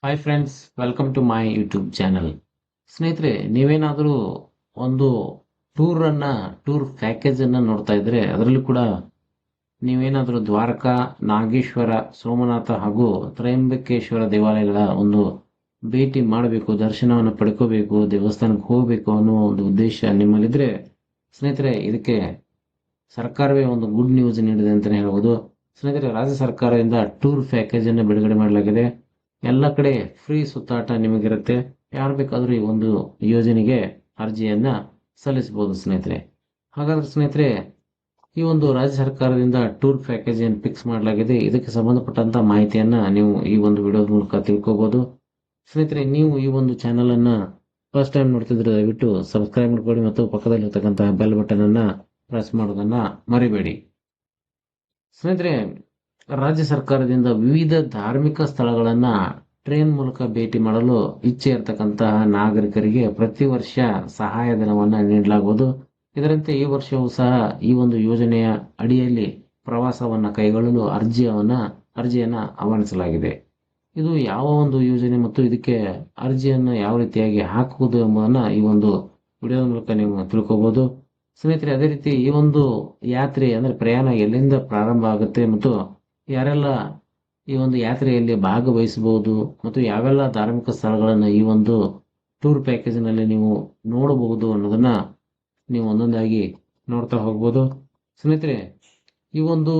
Hi friends, welcome to my YouTube channel. ಸ್ನೇಹಿತರೆ, ನೀವೇನಾದರೂ ಒಂದು ಟೂರ್ ಪ್ಯಾಕೇಜ್ ಅನ್ನ ನೋಡ್ತಾ ಇದ್ರೆ, ಅದರಲ್ಲಿ ಕೂಡ ನೀವೇನಾದರೂ ದ್ವಾರಕಾ, ನಾಗೇಶ್ವರ, ಸೋಮನಾಥ ಹಾಗೂ ತ್ರಯಂಬಕೇಶ್ವರ ದೇವಾಲಯಗಳ ಒಂದು ಭೇಟಿ ಮಾಡಬೇಕು, ದರ್ಶನವನ್ನು ಪಡ್ಕೋಬೇಕು, ದೇವಸ್ಥಾನಕ್ಕೆ ಹೋಗಬೇಕು ಅನ್ನೋ ಒಂದು ಉದ್ದೇಶ ನಿಮ್ಮಲ್ಲಿದ್ರೆ, ಸ್ನೇಹಿತರೆ, ಇದಕ್ಕೆ ಸರ್ಕಾರವೇ ಒಂದು ಗುಡ್ ನ್ಯೂಸ್ ನೀಡಿದೆ ಅಂತಲೇ ಹೇಳ್ಬೋದು. ಸ್ನೇಹಿತರೆ, ರಾಜ್ಯ ಸರ್ಕಾರದಿಂದ ಟೂರ್ ಪ್ಯಾಕೇಜ್ ಅನ್ನು ಬಿಡುಗಡೆ ಮಾಡಲಾಗಿದೆ. ಎಲ್ಲ ಕಡೆ ಫ್ರೀ ಸುತ್ತಾಟ ನಿಮಗಿರುತ್ತೆ. ಯಾರು ಬೇಕಾದರೂ ಈ ಒಂದು ಯೋಜನೆಗೆ ಅರ್ಜಿಯನ್ನ ಸಲ್ಲಿಸಬಹುದು ಸ್ನೇಹಿತರೆ. ಹಾಗಾದ್ರೆ ಸ್ನೇಹಿತರೆ, ಈ ಒಂದು ರಾಜ್ಯ ಸರ್ಕಾರದಿಂದ ಟೂರ್ ಪ್ಯಾಕೇಜ್ ಏನು ಫಿಕ್ಸ್ ಮಾಡಲಾಗಿದೆ, ಇದಕ್ಕೆ ಸಂಬಂಧಪಟ್ಟಂತ ಮಾಹಿತಿಯನ್ನ ನೀವು ಈ ಒಂದು ವಿಡಿಯೋದ ಮೂಲಕ ತಿಳ್ಕೋಬಹುದು. ಸ್ನೇಹಿತರೆ, ನೀವು ಈ ಒಂದು ಚಾನಲ್ ಅನ್ನ ಫಸ್ಟ್ ಟೈಮ್ ನೋಡ್ತಿದ್ರೆ ದಯವಿಟ್ಟು ಸಬ್ಸ್ಕ್ರೈಬ್ ಮಾಡ್ಕೊಳ್ಳಿ ಮತ್ತು ಪಕ್ಕದಲ್ಲಿರ್ತಕ್ಕಂತಹ ಬೆಲ್ ಬಟನ್ ಅನ್ನ ಪ್ರೆಸ್ ಮಾಡೋದನ್ನ ಮರಿಬೇಡಿ. ಸ್ನೇಹಿತರೆ, ರಾಜ್ಯ ಸರ್ಕಾರದಿಂದ ವಿವಿಧ ಧಾರ್ಮಿಕ ಸ್ಥಳಗಳನ್ನ ಟ್ರೈನ್ ಮೂಲಕ ಭೇಟಿ ಮಾಡಲು ಇಚ್ಛೆ ಇರತಕ್ಕಂತಹ ನಾಗರಿಕರಿಗೆ ಪ್ರತಿ ವರ್ಷ ಸಹಾಯಧನವನ್ನ ನೀಡಲಾಗುವುದು. ಇದರಂತೆ ಈ ವರ್ಷವೂ ಸಹ ಈ ಒಂದು ಯೋಜನೆಯ ಅಡಿಯಲ್ಲಿ ಪ್ರವಾಸವನ್ನ ಕೈಗೊಳ್ಳಲು ಅರ್ಜಿಯನ್ನ ಆಹ್ವಾನಿಸಲಾಗಿದೆ. ಇದು ಯಾವ ಒಂದು ಯೋಜನೆ ಮತ್ತು ಇದಕ್ಕೆ ಅರ್ಜಿಯನ್ನ ಯಾವ ರೀತಿಯಾಗಿ ಹಾಕುವುದು ಎಂಬುದನ್ನ ಈ ಒಂದು ವಿಡಿಯೋದ ಮೂಲಕ ನೀವು ತಿಳ್ಕೋಬಹುದು. ಸ್ನೇಹಿತರೆ, ಅದೇ ರೀತಿ ಈ ಒಂದು ಯಾತ್ರೆ ಅಂದ್ರೆ ಪ್ರಯಾಣ ಎಲ್ಲಿಂದ ಪ್ರಾರಂಭ ಆಗುತ್ತೆ ಮತ್ತು ಯಾರೆಲ್ಲ ಈ ಒಂದು ಯಾತ್ರೆಯಲ್ಲಿ ಭಾಗವಹಿಸಬಹುದು ಮತ್ತು ಯಾವೆಲ್ಲ ಧಾರ್ಮಿಕ ಸ್ಥಳಗಳನ್ನು ಈ ಒಂದು ಟೂರ್ ಪ್ಯಾಕೇಜ್ನಲ್ಲಿ ನೀವು ನೋಡಬಹುದು ಅನ್ನೋದನ್ನ ನೀವು ಒಂದೊಂದಾಗಿ ನೋಡ್ತಾ ಹೋಗ್ಬೋದು. ಸ್ನೇಹಿತರೆ, ಈ ಒಂದು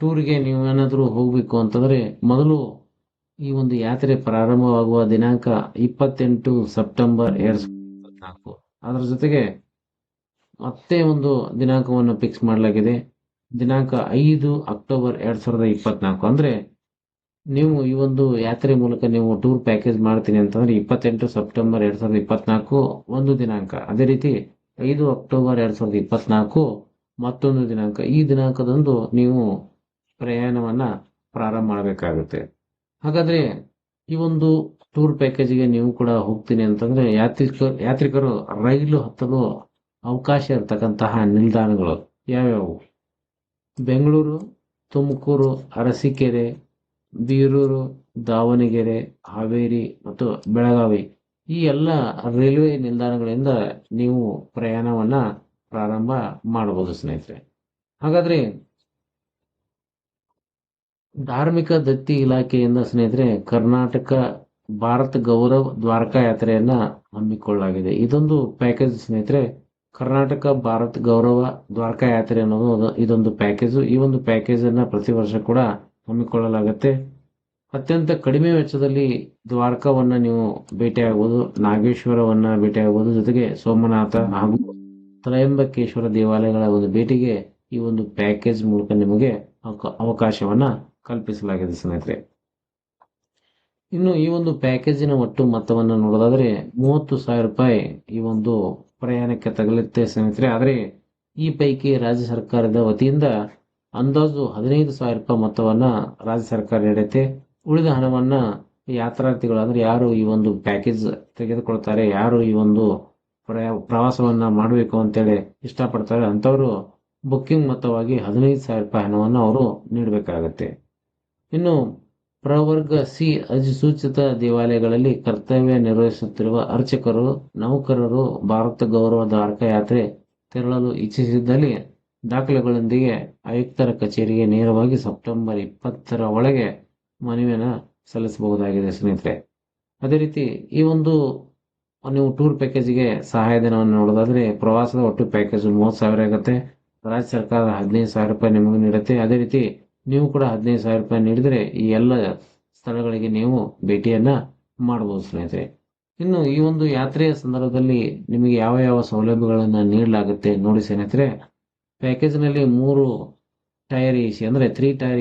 ಟೂರ್ಗೆ ನೀವು ಏನಾದರೂ ಹೋಗಬೇಕು ಅಂತಂದ್ರೆ ಮೊದಲು ಈ ಒಂದು ಯಾತ್ರೆ ಪ್ರಾರಂಭವಾಗುವ ದಿನಾಂಕ 28 ಸೆಪ್ಟೆಂಬರ್ 2024. ಅದರ ಜೊತೆಗೆ ಮತ್ತೆ ಒಂದು ದಿನಾಂಕವನ್ನು ಫಿಕ್ಸ್ ಮಾಡಲಾಗಿದೆ. ದಿನಾಂಕ 5 ಅಕ್ಟೋಬರ್ 2024. ಅಂದ್ರೆ ನೀವು ಈ ಒಂದು ಯಾತ್ರೆ ಮೂಲಕ ನೀವು ಟೂರ್ ಪ್ಯಾಕೇಜ್ ಮಾಡ್ತೀನಿ ಅಂತಂದ್ರೆ 28 ಸೆಪ್ಟೆಂಬರ್ 2024 ಒಂದು ದಿನಾಂಕ. ಅದೇ ರೀತಿ 5 ಅಕ್ಟೋಬರ್ 2024 ಮತ್ತೊಂದು ದಿನಾಂಕ. ಈ ದಿನಾಂಕದಂದು ನೀವು ಪ್ರಯಾಣವನ್ನ ಪ್ರಾರಂಭ ಮಾಡಬೇಕಾಗುತ್ತೆ. ಹಾಗಾದ್ರೆ ಈ ಒಂದು ಟೂರ್ ಪ್ಯಾಕೇಜ್ಗೆ ನೀವು ಕೂಡ ಹೋಗ್ತೀನಿ ಅಂತಂದ್ರೆ ಯಾತ್ರಿಕರು ರೈಲು ಹತ್ತಲು ಅವಕಾಶ ಇರತಕ್ಕಂತಹ ನಿಲ್ದಾಣಗಳು ಯಾವ್ಯಾವು? ಬೆಂಗಳೂರು, ತುಮಕೂರು, ಅರಸೀಕೆರೆ, ಬೀರೂರು, ದಾವಣಗೆರೆ, ಹಾವೇರಿ ಮತ್ತು ಬೆಳಗಾವಿ ಈ ಎಲ್ಲ ರೈಲ್ವೆ ನಿಲ್ದಾಣಗಳಿಂದ ನೀವು ಪ್ರಯಾಣವನ್ನ ಪ್ರಾರಂಭ ಮಾಡಬಹುದು ಸ್ನೇಹಿತರೆ. ಹಾಗಾದ್ರೆ ಧಾರ್ಮಿಕ ದತ್ತಿ ಇಲಾಖೆಯಿಂದ ಸ್ನೇಹಿತರೆ ಕರ್ನಾಟಕ ಭಾರತ್ ಗೌರವ್ ದ್ವಾರಕಾ ಯಾತ್ರೆಯನ್ನ ಹಮ್ಮಿಕೊಳ್ಳಲಾಗಿದೆ. ಇದೊಂದು ಪ್ಯಾಕೇಜ್ ಸ್ನೇಹಿತರೆ. ಕರ್ನಾಟಕ ಭಾರತ್ ಗೌರವ ದ್ವಾರಕಾ ಯಾತ್ರೆ ಅನ್ನೋದು ಇದೊಂದು ಪ್ಯಾಕೇಜ್. ಈ ಒಂದು ಪ್ಯಾಕೇಜ್ ಅನ್ನ ಪ್ರತಿ ವರ್ಷ ಕೂಡ ಹಮ್ಮಿಕೊಳ್ಳಲಾಗುತ್ತೆ. ಅತ್ಯಂತ ಕಡಿಮೆ ವೆಚ್ಚದಲ್ಲಿ ದ್ವಾರಕವನ್ನ ನೀವು ಭೇಟಿಯಾಗಬಹುದು, ನಾಗೇಶ್ವರವನ್ನ ಭೇಟಿಯಾಗಬಹುದು, ಜೊತೆಗೆ ಸೋಮನಾಥ ಹಾಗೂ ತ್ರಯಂಬಕೇಶ್ವರ ದೇವಾಲಯಗಳ ಒಂದು ಭೇಟಿಗೆ ಈ ಒಂದು ಪ್ಯಾಕೇಜ್ ಮೂಲಕ ನಿಮಗೆ ಅವಕಾಶವನ್ನ ಕಲ್ಪಿಸಲಾಗಿದೆ ಸ್ನೇಹಿತರೆ. ಇನ್ನು ಈ ಒಂದು ಪ್ಯಾಕೇಜಿನ ಒಟ್ಟು ಮೊತ್ತವನ್ನು ನೋಡೋದಾದ್ರೆ 30,000 ರೂಪಾಯಿ ಈ ಒಂದು ಪ್ರಯಾಣಕ್ಕೆ ತಗಲುತ್ತೆ ಸ್ನೇಹಿತರೆ. ಆದರೆ ಈ ಪೈಕಿ ರಾಜ್ಯ ಸರ್ಕಾರದ ವತಿಯಿಂದ ಅಂದಾಜು 15,000 ರೂಪಾಯಿ ಮೊತ್ತವನ್ನ ರಾಜ್ಯ ಸರ್ಕಾರ ನೀಡುತ್ತೆ. ಉಳಿದ ಹಣವನ್ನ ಯಾತ್ರಾರ್ಥಿಗಳು ಅಂದ್ರೆ ಯಾರು ಈ ಒಂದು ಪ್ಯಾಕೇಜ್ ತೆಗೆದುಕೊಳ್ತಾರೆ, ಯಾರು ಈ ಒಂದು ಪ್ರವಾಸವನ್ನ ಮಾಡಬೇಕು ಅಂತೇಳಿ ಇಷ್ಟಪಡ್ತಾರೆ ಅಂತವರು ಬುಕ್ಕಿಂಗ್ ಮೊತ್ತವಾಗಿ 15,000 ರೂಪಾಯಿ ಹಣವನ್ನು ಅವರು ನೀಡಬೇಕಾಗತ್ತೆ. ಇನ್ನು ಪ್ರವರ್ಗ ಸಿ ಅಧಿಸೂಚಿತ ದೇವಾಲಯಗಳಲ್ಲಿ ಕರ್ತವ್ಯ ನಿರ್ವಹಿಸುತ್ತಿರುವ ಅರ್ಚಕರು, ನೌಕರರು ಭಾರತ ಗೌರವ ದ್ವಾರಕಾ ಯಾತ್ರೆ ತೆರಳಲು ಇಚ್ಛಿಸಿದ್ದಲ್ಲಿ ದಾಖಲೆಗಳೊಂದಿಗೆ ಆಯುಕ್ತರ ಕಚೇರಿಗೆ ನೇರವಾಗಿ ಸೆಪ್ಟೆಂಬರ್ 20 ಒಳಗೆ ಮನವಿಯನ್ನು ಸಲ್ಲಿಸಬಹುದಾಗಿದೆ ಸ್ನೇಹಿತರೆ. ಅದೇ ರೀತಿ ಈ ಒಂದು ನೀವು ಟೂರ್ ಪ್ಯಾಕೇಜ್ಗೆ ಸಹಾಯಧನವನ್ನು ನೋಡೋದಾದ್ರೆ ಪ್ರವಾಸದ ಒಟ್ಟು ಪ್ಯಾಕೇಜ್ 30,000 ಆಗುತ್ತೆ. ರಾಜ್ಯ ಸರ್ಕಾರ 15,000 ರೂಪಾಯಿ ನಿಮಗೆ ನೀಡುತ್ತೆ. ಅದೇ ರೀತಿ ನೀವು ಕೂಡ 15,000 ರೂಪಾಯಿ ನೀಡಿದರೆ ಈ ಎಲ್ಲ ಸ್ಥಳಗಳಿಗೆ ನೀವು ಭೇಟಿಯನ್ನ ಮಾಡಬಹುದು ಸ್ನೇಹಿತರೆ. ಇನ್ನು ಈ ಒಂದು ಯಾತ್ರೆಯ ಸಂದರ್ಭದಲ್ಲಿ ನಿಮಗೆ ಯಾವ ಯಾವ ಸೌಲಭ್ಯಗಳನ್ನ ನೀಡಲಾಗುತ್ತೆ ನೋಡಿ ಸ್ನೇಹಿತರೆ. ಪ್ಯಾಕೇಜ್ನಲ್ಲಿ 3 ಟೈರ್ ಎಸಿ ಅಂದ್ರೆ 3 ಟೈರ್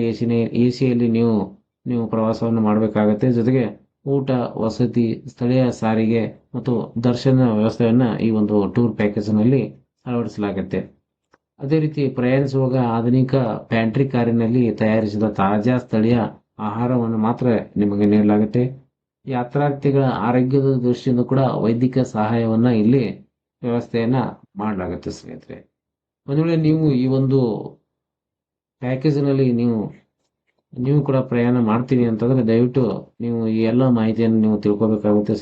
ಎಸಿಯಲ್ಲಿ ನೀವು ಪ್ರವಾಸವನ್ನು ಮಾಡಬೇಕಾಗತ್ತೆ. ಜೊತೆಗೆ ಊಟ, ವಸತಿ, ಸ್ಥಳೀಯ ಸಾರಿಗೆ ಮತ್ತು ದರ್ಶನ ವ್ಯವಸ್ಥೆಯನ್ನ ಈ ಒಂದು ಟೂರ್ ಪ್ಯಾಕೇಜ್ನಲ್ಲಿ ಅಳವಡಿಸಲಾಗುತ್ತೆ. ಅದೇ ರೀತಿ ಪ್ರಯಾಣಿಸುವಾಗ ಆಧುನಿಕ ಪ್ಯಾಂಟ್ರಿ ಕಾರಿನಲ್ಲಿ ತಯಾರಿಸಿದ ತಾಜಾ ಸ್ಥಳೀಯ ಆಹಾರವನ್ನು ಮಾತ್ರ ನಿಮಗೆ ನೀಡಲಾಗುತ್ತೆ. ಯಾತ್ರಾರ್ಥಿಗಳ ಆರೋಗ್ಯದ ದೃಷ್ಟಿಯಿಂದ ಕೂಡ ವೈದ್ಯಕೀಯ ಸಹಾಯವನ್ನ ಇಲ್ಲಿ ವ್ಯವಸ್ಥೆಯನ್ನ ಮಾಡಲಾಗುತ್ತೆ ಸ್ನೇಹಿತರೆ. ಒಂದು ವೇಳೆ ನೀವು ಈ ಒಂದು ಪ್ಯಾಕೇಜ್ನಲ್ಲಿ ನೀವು ನೀವು ಕೂಡ ಪ್ರಯಾಣ ಮಾಡ್ತೀವಿ ಅಂತಂದ್ರೆ ದಯವಿಟ್ಟು ನೀವು ಈ ಎಲ್ಲ ಮಾಹಿತಿಯನ್ನು ನೀವು ತಿಳ್ಕೊಬೇಕಾಗುತ್ತೆ.